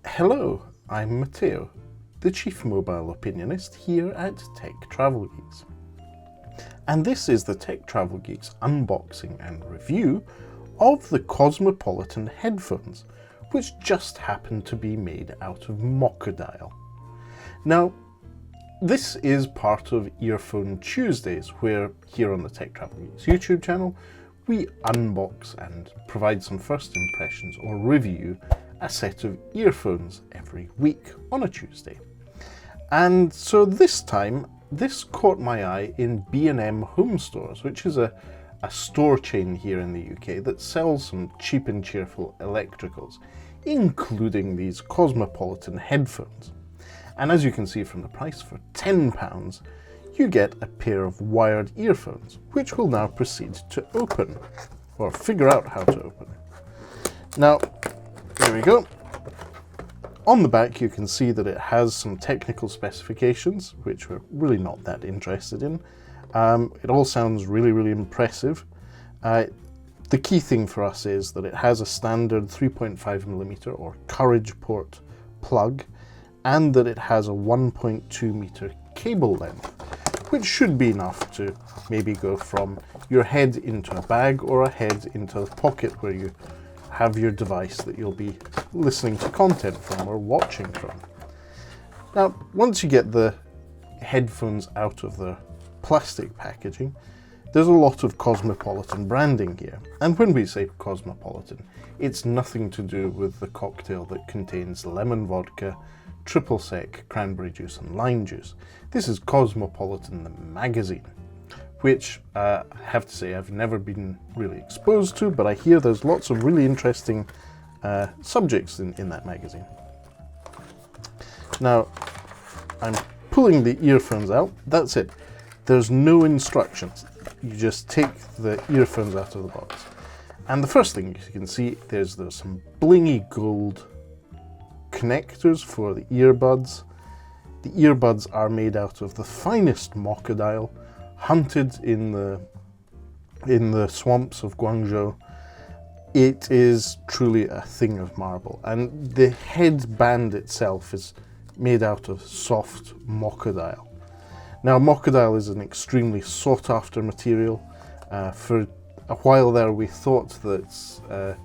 Hello, I'm Matteo, the Chief Mobile Opinionist here at Tech Travel Geeks. And this is the Tech Travel Geeks unboxing and review of the Cosmopolitan headphones, which just happen to be made out of Mockodile. Now, this is part of Earphone Tuesdays, where here on the Tech Travel Geeks YouTube channel, we unbox and provide some first impressions or review a set of earphones every week on a Tuesday. And so this time, this caught my eye in B&M Homestores, which is a store chain here in the UK that sells some cheap and cheerful electricals, including these Cosmopolitan headphones. And as you can see from the price, for £10, you get a pair of wired earphones, which we'll now proceed to open, or figure out how to open. Now, here we go. On the back you can see that it has some technical specifications, which we're really not that interested in. It all sounds really impressive. The key thing for us is that it has a standard 3.5mm or courage port plug, and that it has a 1.2 meter cable length, which should be enough to maybe go from your head into a bag or a head into a pocket where you have your device that you'll be listening to content from or watching from. Now, once you get the headphones out of the plastic packaging, there's a lot of Cosmopolitan branding here. And when we say Cosmopolitan, it's nothing to do with the cocktail that contains lemon vodka, triple sec, cranberry juice and lime juice. This is Cosmopolitan the magazine, which I have to say I've never been really exposed to, but I hear there's lots of really interesting subjects in that magazine. Now, I'm pulling the earphones out. That's it. There's no instructions. You just take the earphones out of the box. And the first thing you can see, there's some blingy gold connectors for the earbuds. The earbuds are made out of the finest Mockodile, hunted in the swamps of Guangzhou. It is truly a thing of marble, and the headband itself is made out of soft Mockodile. Now, Mockodile is an extremely sought after material. For a while there we thought that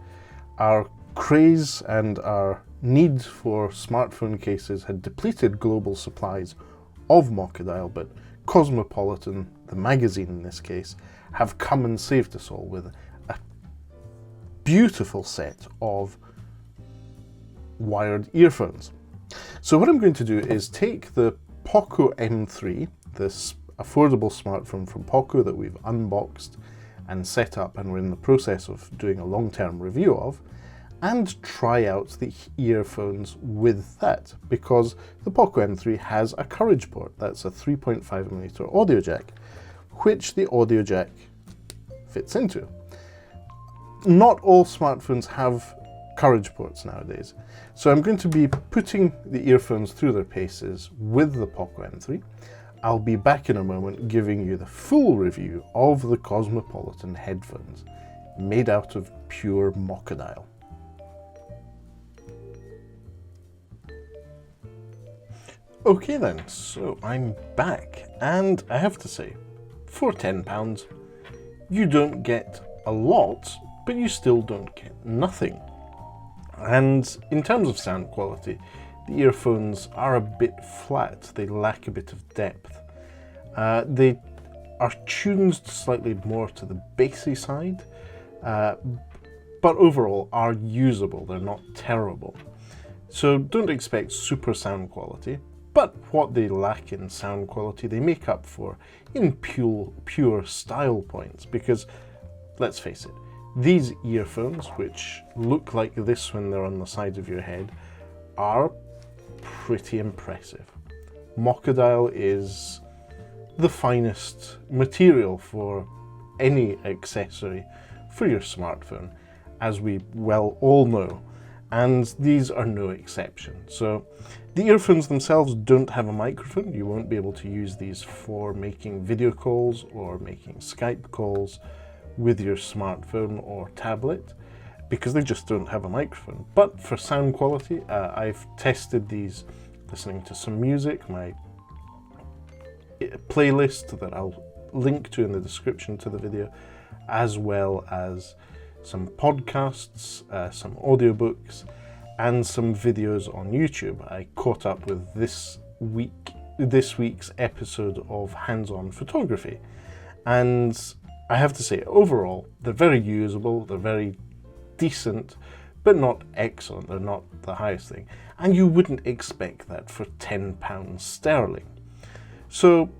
our craze and our need for smartphone cases had depleted global supplies of Mockodile, but Cosmopolitan, the magazine in this case, have come and saved us all with a beautiful set of wired earphones. So what I'm going to do is take the Poco M3, this affordable smartphone from Poco that we've unboxed and set up and we're in the process of doing a long-term review of, and try out the earphones with that, because the Poco M3 has a courage port. That's a 3.5mm audio jack, which the audio jack fits into. Not all smartphones have courage ports nowadays, so I'm going to be putting the earphones through their paces with the Poco M3. I'll be back in a moment giving you the full review of the Cosmopolitan headphones made out of pure Mockodile. Okay then, so I'm back, and I have to say, for £10, you don't get a lot, but you still don't get nothing. And in terms of sound quality, the earphones are a bit flat, they lack a bit of depth. They are tuned slightly more to the bassy side, but overall are usable, they're not terrible. So don't expect super sound quality. But what they lack in sound quality, they make up for in pure style points, because, let's face it, these earphones, which look like this when they're on the side of your head, are pretty impressive. Mockodile is the finest material for any accessory for your smartphone, as we well all know, and these are no exception. So the earphones themselves don't have a microphone. You won't be able to use these for making video calls or making Skype calls with your smartphone or tablet. because they just don't have a microphone. But for sound quality, I've tested these listening to some music, my playlist that I'll link to in the description to the video, as well as some podcasts, some audiobooks, and some videos on YouTube. I caught up with this week's episode of Hands-On Photography, and I have to say, overall, they're very usable, they're very decent, but not excellent. They're not the highest thing, and you wouldn't expect that for £10 sterling. So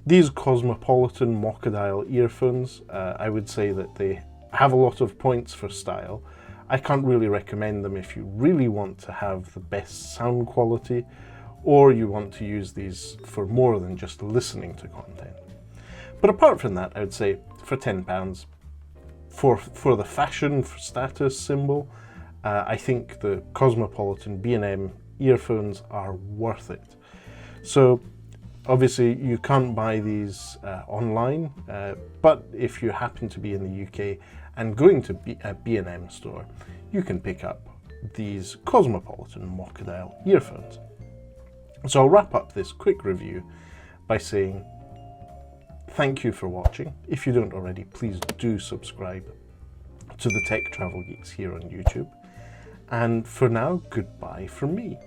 these Cosmopolitan Mockodile earphones, I would say that they have a lot of points for style. I can't really recommend them if you really want to have the best sound quality, or you want to use these for more than just listening to content. But apart from that, I would say for £10, for the fashion, for status symbol, I think the Cosmopolitan B&M earphones are worth it. So obviously you can't buy these online, but if you happen to be in the UK and going to a B&M store, you can pick up these Cosmopolitan Mockodile earphones. So I'll wrap up this quick review by saying thank you for watching. If you don't already, please do subscribe to the Tech Travel Geeks here on YouTube. And for now, goodbye from me.